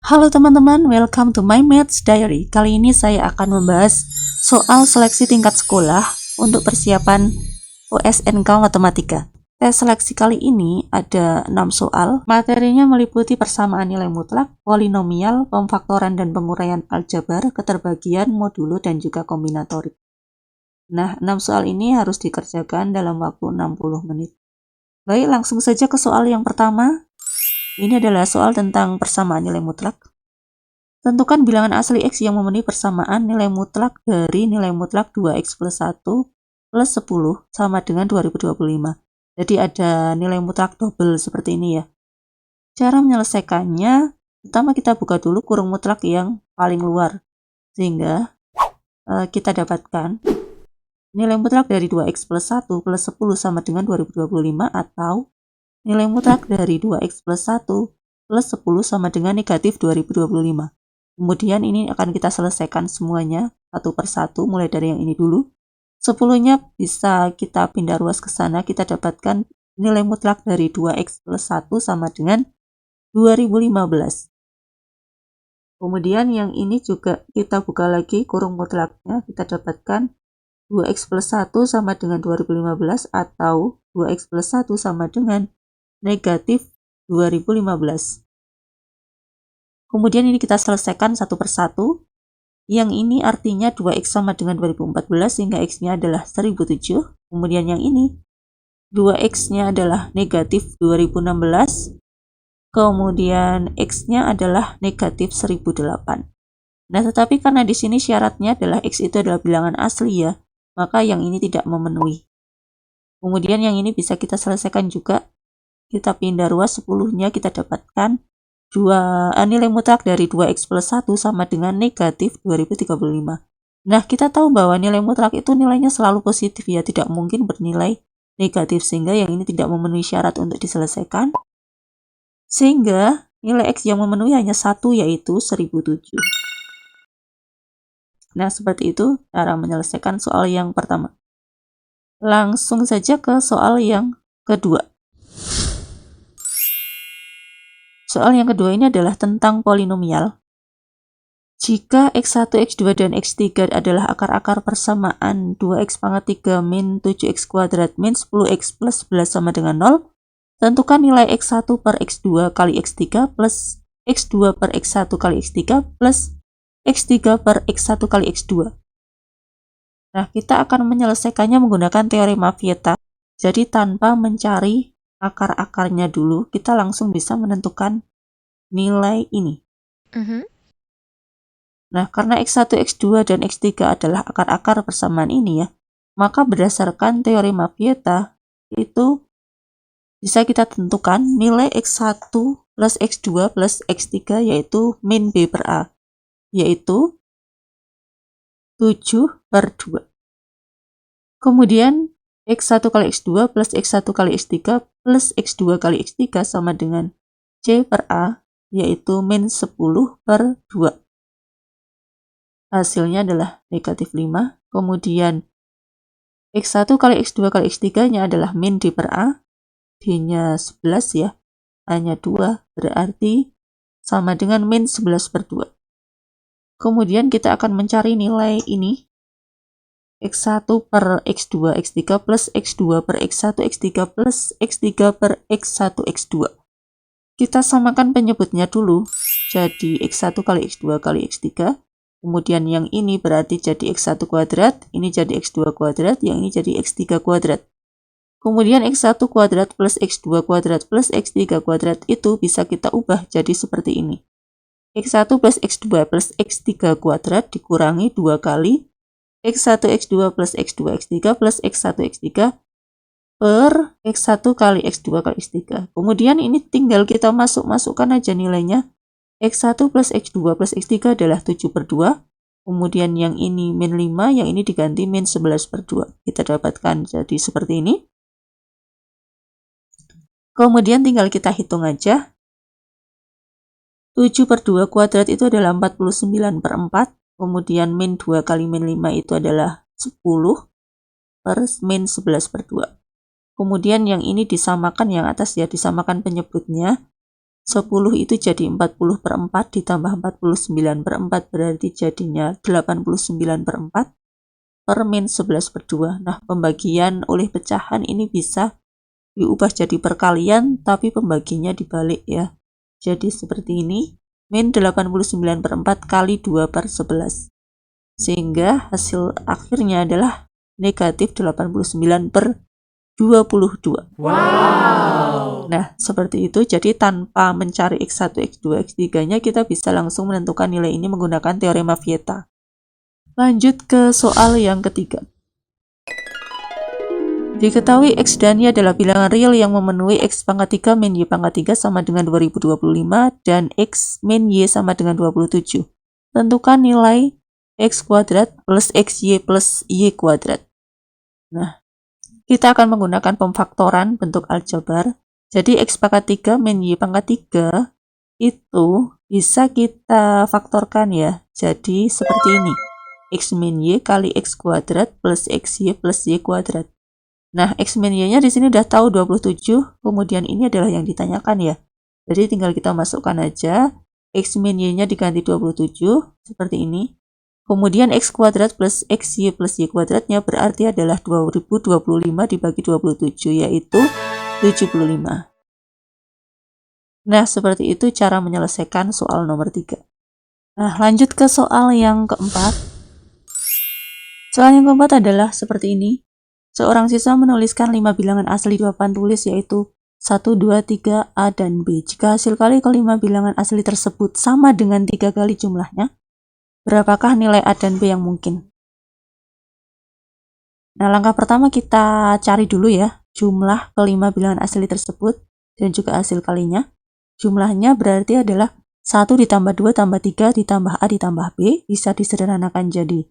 Halo teman-teman, welcome to my Maths Diary. Kali ini saya akan membahas soal seleksi tingkat sekolah untuk persiapan USNK Matematika. Tes seleksi kali ini ada 6 soal. Materinya meliputi persamaan nilai mutlak, polinomial, pemfaktoran dan penguraian aljabar, keterbagian, modulo, dan juga kombinatorik. Nah, 6 soal ini harus dikerjakan dalam waktu 60 menit. Baik, langsung saja ke soal yang pertama. Ini adalah soal tentang persamaan nilai mutlak. Tentukan bilangan asli X yang memenuhi persamaan nilai mutlak dari nilai mutlak 2X plus 1 plus 10 sama dengan 2025. Jadi ada nilai mutlak double seperti ini ya. Cara menyelesaikannya, pertama kita buka dulu kurung mutlak yang paling luar. Sehingga kita dapatkan nilai mutlak dari 2X plus 1 plus 10 sama dengan 2025 atau nilai mutlak dari 2X plus 1 plus 10 sama dengan negatif 2025. Kemudian ini akan kita selesaikan semuanya satu per satu, mulai dari yang ini dulu. 10-nya bisa kita pindah ruas ke sana, kita dapatkan nilai mutlak dari 2X plus 1 sama dengan 2015. Kemudian yang ini juga kita buka lagi kurung mutlaknya, kita dapatkan 2X plus 1 sama dengan 2015 atau 2X plus 1 sama dengan negatif 2015. Kemudian ini kita selesaikan satu per satu. Yang ini artinya 2X sama dengan 2014 sehingga X-nya adalah 1007. Kemudian yang ini 2X-nya adalah negatif 2016. Kemudian X-nya adalah negatif 1008. Nah, tetapi karena di sini syaratnya adalah X itu adalah bilangan asli ya, maka yang ini tidak memenuhi. Kemudian yang ini bisa kita selesaikan juga. Kita pindah ruas 10-nya, kita dapatkan nilai mutlak dari 2X plus 1 sama dengan negatif 2035. Nah, kita tahu bahwa nilai mutlak itu nilainya selalu positif ya, tidak mungkin bernilai negatif, sehingga yang ini tidak memenuhi syarat untuk diselesaikan. Sehingga nilai X yang memenuhi hanya satu, yaitu 1007. Nah, seperti itu cara menyelesaikan soal yang pertama. Langsung saja ke soal yang kedua. Soal yang kedua ini adalah tentang polinomial. Jika X1, X2, dan X3 adalah akar-akar persamaan 2X pangkat 3 min 7X kuadrat min 10X plus 11 sama dengan 0, tentukan nilai X1 per X2 kali X3 plus X2 per X1 kali X3 plus X3 per X1 kali X2. Nah, kita akan menyelesaikannya menggunakan teorema Vieta. Jadi tanpa mencari akar-akarnya dulu, kita langsung bisa menentukan nilai ini. Nah, karena X1, X2, dan X3 adalah akar-akar persamaan ini ya, maka berdasarkan teorema Vieta, itu bisa kita tentukan nilai X1 plus X2 plus X3 yaitu min B per A, yaitu 7 per 2. Kemudian X1 kali X2 plus X1 kali X3 plus X2 kali X3 sama dengan C per A, yaitu min 10 per 2. Hasilnya adalah negatif 5. Kemudian X1 kali X2 kali X3-nya adalah min D per A. D-nya 11 ya, hanya 2, berarti sama dengan min 11 per 2. Kemudian kita akan mencari nilai ini. X1 per X2, X3 plus X2 per X1, X3 plus X3 per X1, X2. Kita samakan penyebutnya dulu, jadi X1 kali X2 kali X3. Kemudian yang ini berarti jadi X1 kuadrat, ini jadi X2 kuadrat, yang ini jadi X3 kuadrat. Kemudian X1 kuadrat plus X2 kuadrat plus X3 kuadrat itu bisa kita ubah jadi seperti ini. X1 plus X2 plus X3 kuadrat dikurangi 2 kali X1 X2 plus X2 X3 plus X1 X3 per X1 kali X2 kali X3. Kemudian ini tinggal kita masukkan aja nilainya. X1 plus X2 plus X3 adalah 7 per 2. Kemudian yang ini min 5, yang ini diganti min 11 per 2. Kita dapatkan jadi seperti ini. Kemudian tinggal kita hitung aja. 7 per 2 kuadrat itu adalah 49 per 4. Kemudian min 2 kali min 5 itu adalah 10 per min 11 per 2. Kemudian yang ini disamakan yang atas ya, disamakan penyebutnya. 10 itu jadi 40/4 ditambah 49/4 berarti jadinya 89/4 per min 11/2. Nah, pembagian oleh pecahan ini bisa diubah jadi perkalian, tapi pembaginya dibalik ya. Jadi seperti ini, min 89/4 kali 2/11. Sehingga hasil akhirnya adalah negatif 89/22. Wow. Nah, seperti itu. Jadi tanpa mencari X1, X2, X3-nya, kita bisa langsung menentukan nilai ini menggunakan teorema Vieta. Lanjut ke soal yang ketiga. Diketahui X dan Y adalah bilangan real yang memenuhi X pangkat 3 min Y pangkat 3 sama dengan 2025 dan X min Y sama dengan 27. Tentukan nilai X kuadrat plus XY plus Y kuadrat. Nah, kita akan menggunakan pemfaktoran bentuk aljabar. Jadi X pangkat 3 min Y pangkat 3 itu bisa kita faktorkan ya. Jadi seperti ini. X min Y kali X kuadrat plus XY plus Y kuadrat. Nah, X min Y-nya di sini udah tahu 27, kemudian ini adalah yang ditanyakan ya. Jadi tinggal kita masukkan aja, X min Y-nya diganti 27, seperti ini. Kemudian X kuadrat plus XY plus Y kuadratnya berarti adalah 2025 dibagi 27, yaitu 75. Nah, seperti itu cara menyelesaikan soal nomor 3. Nah, lanjut ke soal yang keempat. Soal yang keempat adalah seperti ini. Seorang siswa menuliskan 5 bilangan asli di papan tulis yaitu 1, 2, 3, A, dan B. Jika hasil kali kelima bilangan asli tersebut sama dengan 3 kali jumlahnya, berapakah nilai A dan B yang mungkin? Nah, langkah pertama kita cari dulu ya jumlah kelima bilangan asli tersebut dan juga hasil kalinya. Jumlahnya berarti adalah 1 ditambah 2 tambah 3 ditambah A ditambah B, bisa disederhanakan jadi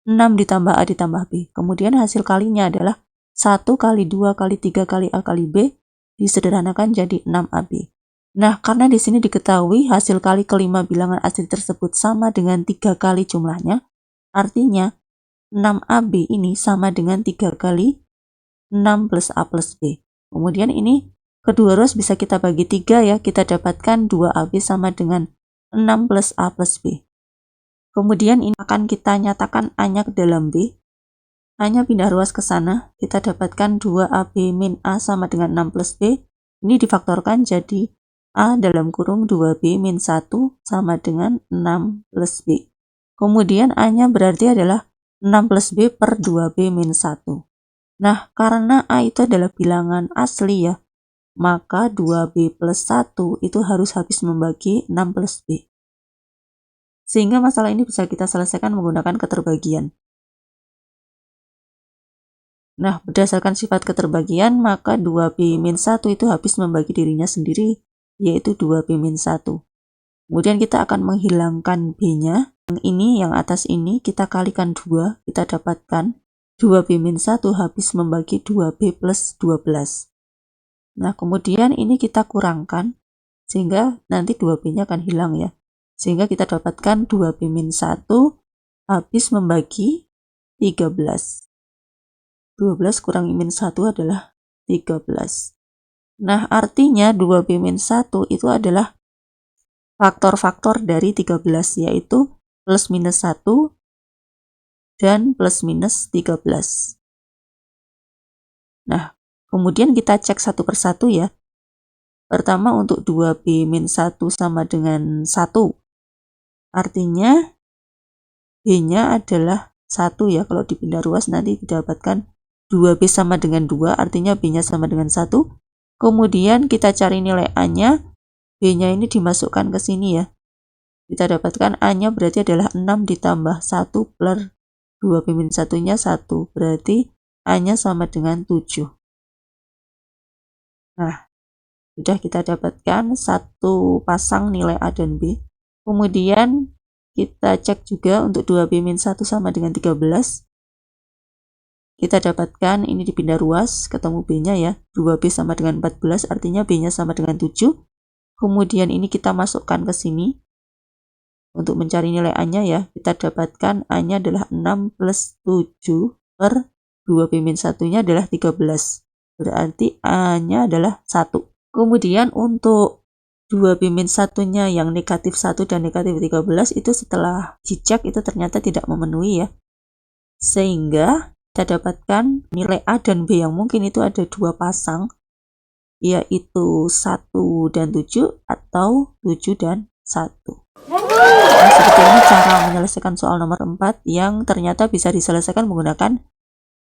6 ditambah A ditambah B. Kemudian hasil kalinya adalah 1 kali 2 kali 3 kali A kali B, disederhanakan jadi 6AB. Nah, karena di sini diketahui hasil kali kelima bilangan asli tersebut sama dengan 3 kali jumlahnya, artinya 6AB ini sama dengan 3 kali 6 plus A plus B. Kemudian ini kedua ruas bisa kita bagi 3 ya, kita dapatkan 2AB sama dengan 6 plus A plus B. Kemudian ini akan kita nyatakan A-nya ke dalam B. A-nya pindah ruas ke sana, kita dapatkan 2AB min A sama dengan 6 plus B. Ini difaktorkan jadi A dalam kurung 2B min 1 sama dengan 6 plus B. Kemudian A-nya berarti adalah 6 plus B per 2B min 1. Nah, karena A itu adalah bilangan asli ya, maka 2B plus 1 itu harus habis membagi 6 plus B. Sehingga masalah ini bisa kita selesaikan menggunakan keterbagian. Nah, berdasarkan sifat keterbagian, maka 2B min 1 itu habis membagi dirinya sendiri, yaitu 2B min 1. Kemudian kita akan menghilangkan B-nya. Yang ini, yang atas ini, kita kalikan 2, kita dapatkan 2B min 1 habis membagi 2B plus 12. Nah, kemudian ini kita kurangkan, sehingga nanti 2B-nya akan hilang ya. Sehingga kita dapatkan 2B min 1 habis membagi 13. 12 kurangi min 1 adalah 13. Nah, artinya 2B min 1 itu adalah faktor-faktor dari 13, yaitu plus minus 1 dan plus minus 13. Nah, kemudian kita cek satu persatu ya. Pertama untuk 2B min 1 sama dengan 1. Artinya B-nya adalah 1 ya. Kalau dipindah ruas nanti didapatkan 2B sama dengan 2, artinya B-nya sama dengan 1. Kemudian kita cari nilai A-nya, B-nya ini dimasukkan ke sini ya. Kita dapatkan A-nya berarti adalah 6 ditambah 1 per 2B min 1-nya 1. Berarti A-nya sama dengan 7. Nah, sudah kita dapatkan satu pasang nilai A dan B. Kemudian kita cek juga untuk 2B min 1 sama dengan 13. Kita dapatkan ini dipindah ruas, ketemu B-nya ya. 2B sama dengan 14, artinya B-nya sama dengan 7. Kemudian ini kita masukkan ke sini. Untuk mencari nilai A-nya ya, kita dapatkan A-nya adalah 6 plus 7 per 2B min 1-nya adalah 13. Berarti A-nya adalah 1. Kemudian untuk 2B-1-nya yang negatif 1 dan negatif 13 itu setelah dicek itu ternyata tidak memenuhi ya. Sehingga kita dapatkan nilai A dan B yang mungkin itu ada dua pasang, yaitu 1 dan 7 atau 7 dan 1. Nah, seperti ini cara menyelesaikan soal nomor 4 yang ternyata bisa diselesaikan menggunakan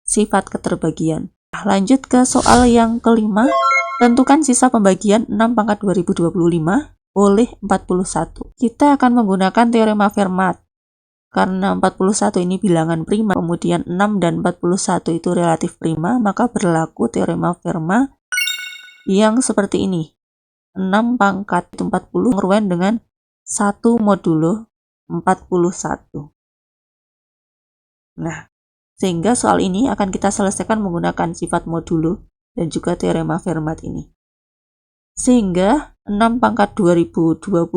sifat keterbagian. Nah, lanjut ke soal yang kelima. Tentukan sisa pembagian 6 pangkat 2025 oleh 41. Kita akan menggunakan teorema Fermat. Karena 41 ini bilangan prima, kemudian 6 dan 41 itu relatif prima, maka berlaku teorema Fermat yang seperti ini. 6 pangkat 40 kongruent dengan 1 modulo 41. Nah, sehingga soal ini akan kita selesaikan menggunakan sifat modulo dan juga teorema Fermat ini. Sehingga 6 pangkat 2025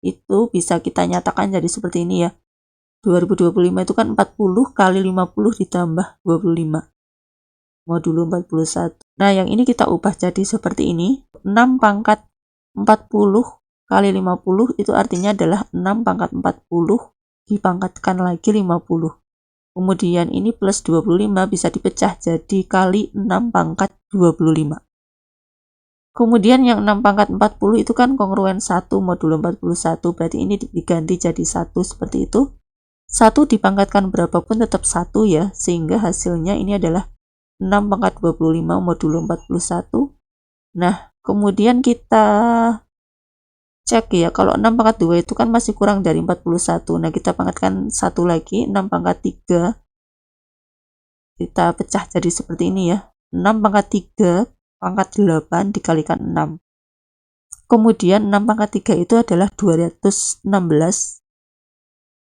itu bisa kita nyatakan jadi seperti ini ya. 2025 itu kan 40 kali 50 ditambah 25. Modulo 41. Nah, yang ini kita ubah jadi seperti ini. 6 pangkat 40 kali 50 itu artinya adalah 6 pangkat 40 dipangkatkan lagi 50. Kemudian ini plus 25 bisa dipecah jadi kali 6 pangkat 25. Kemudian yang 6 pangkat 40 itu kan kongruen 1 modulo 41, berarti ini diganti jadi 1 seperti itu. 1 dipangkatkan berapapun tetap 1 ya, sehingga hasilnya ini adalah 6 pangkat 25 modulo 41. Nah, kemudian kita cek ya, kalau 6 pangkat 2 itu kan masih kurang dari 41. Nah, kita pangkatkan 1 lagi, 6 pangkat 3. Kita pecah jadi seperti ini ya. 6 pangkat 3 pangkat 8 dikalikan 6. Kemudian 6 pangkat 3 itu adalah 216.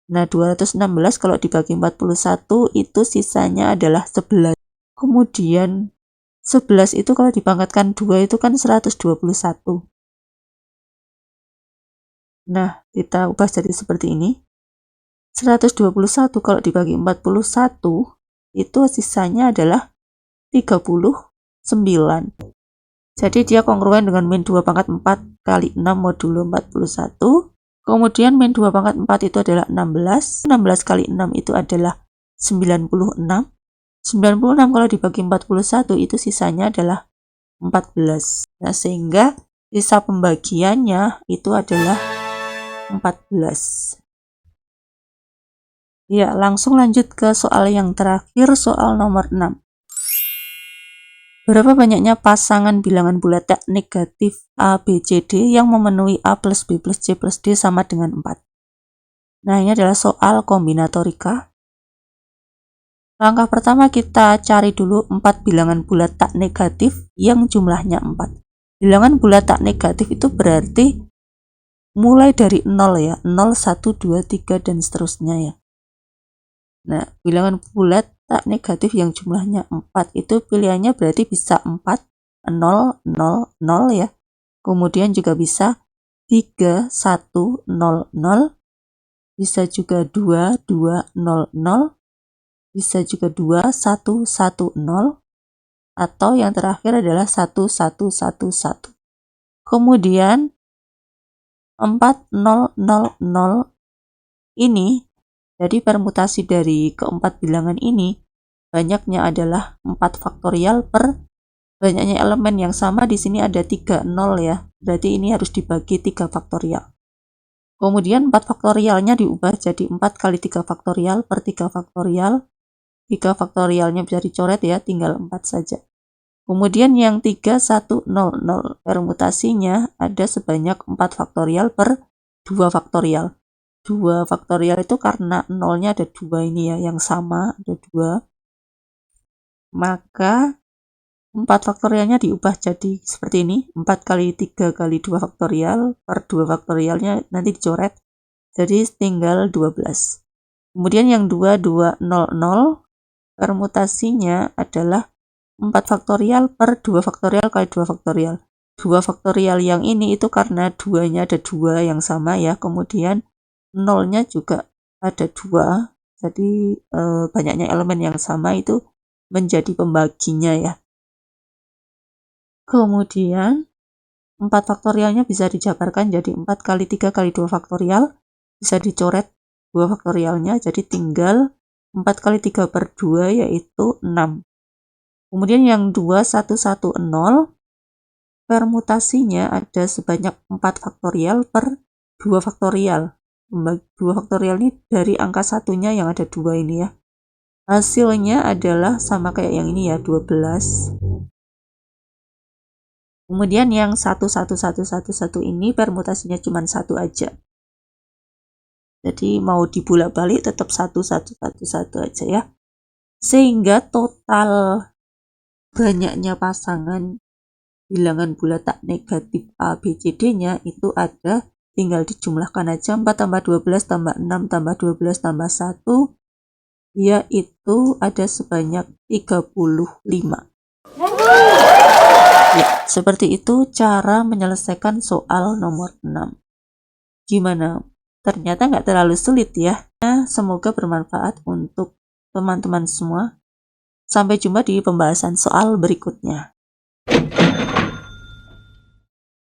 Nah, 216 kalau dibagi 41 itu sisanya adalah 11. Kemudian 11 itu kalau dipangkatkan 2 itu kan 121. Nah, kita ubah jadi seperti ini. 121 kalau dibagi 41 itu sisanya adalah 39. Jadi dia kongruen dengan min 2 pangkat 4 kali 6 modulo 41. Kemudian min 2 pangkat 4 itu adalah 16. 16 kali 6 itu adalah 96. 96 kalau dibagi 41 itu sisanya adalah 14. Nah, sehingga sisa pembagiannya itu adalah 14. Ya, langsung lanjut ke soal yang terakhir, soal nomor 6. Berapa banyaknya pasangan bilangan bulat tak negatif A, B, C, D yang memenuhi A plus B plus C plus D sama dengan 4? Nah, ini adalah soal kombinatorika. Langkah pertama kita cari dulu 4 bilangan bulat tak negatif yang jumlahnya 4. Bilangan bulat tak negatif itu berarti mulai dari 0 ya, 0, 1, 2, 3, dan seterusnya ya. Nah, bilangan bulat tak negatif yang jumlahnya 4 itu pilihannya berarti bisa 4, 0, 0, 0 ya. Kemudian juga bisa 3, 1, 0, 0. Bisa juga 2, 2, 0, 0. Bisa juga 2, 1, 1, 0. Atau yang terakhir adalah 1, 1, 1, 1. Kemudian 4, 0, 0, 0 ini, jadi permutasi dari keempat bilangan ini banyaknya adalah 4 faktorial per banyaknya elemen yang sama. Di sini ada 3, 0 ya, berarti ini harus dibagi 3 faktorial. Kemudian 4 faktorialnya diubah jadi 4 kali 3 faktorial per 3 faktorial. 3 faktorialnya bisa dicoret ya, tinggal 4 saja. Kemudian yang 3, 1, 0, 0 permutasinya ada sebanyak 4 faktorial per 2 faktorial. 2 faktorial itu karena 0-nya ada 2 ini ya, yang sama ada 2. Maka 4 faktorialnya diubah jadi seperti ini. 4 kali 3 kali 2 faktorial per 2 faktorialnya nanti dicoret. Jadi tinggal 12. Kemudian yang 2, 2, 0, 0 permutasinya adalah 4 faktorial per 2 faktorial kali 2 faktorial. 2 faktorial yang ini itu karena 2-nya ada 2 yang sama ya. Kemudian 0-nya juga ada 2. Jadi banyaknya elemen yang sama itu menjadi pembaginya ya. Kemudian 4 faktorialnya bisa dijabarkan jadi 4 kali 3 kali 2 faktorial, bisa dicoret 2 faktorialnya, jadi tinggal 4 kali 3 per 2 yaitu 6. Kemudian yang 2110 permutasinya ada sebanyak 4 faktorial per 2 faktorial. 2 faktorial ini dari angka satunya yang ada 2 ini ya. Hasilnya adalah sama kayak yang ini ya, 12. Kemudian yang 11111 ini permutasinya cuma 1 aja. Jadi mau dibolak-balik tetap 1111 aja ya. Sehingga total banyaknya pasangan bilangan bulat tak negatif A, B, C, D-nya itu ada, tinggal dijumlahkan aja, 4 tambah 12 tambah 6 tambah 12 tambah 1, yaitu ada sebanyak 35. Ya, seperti itu cara menyelesaikan soal nomor 6. Gimana? Ternyata nggak terlalu sulit ya. Nah, semoga bermanfaat untuk teman-teman semua. Sampai jumpa di pembahasan soal berikutnya.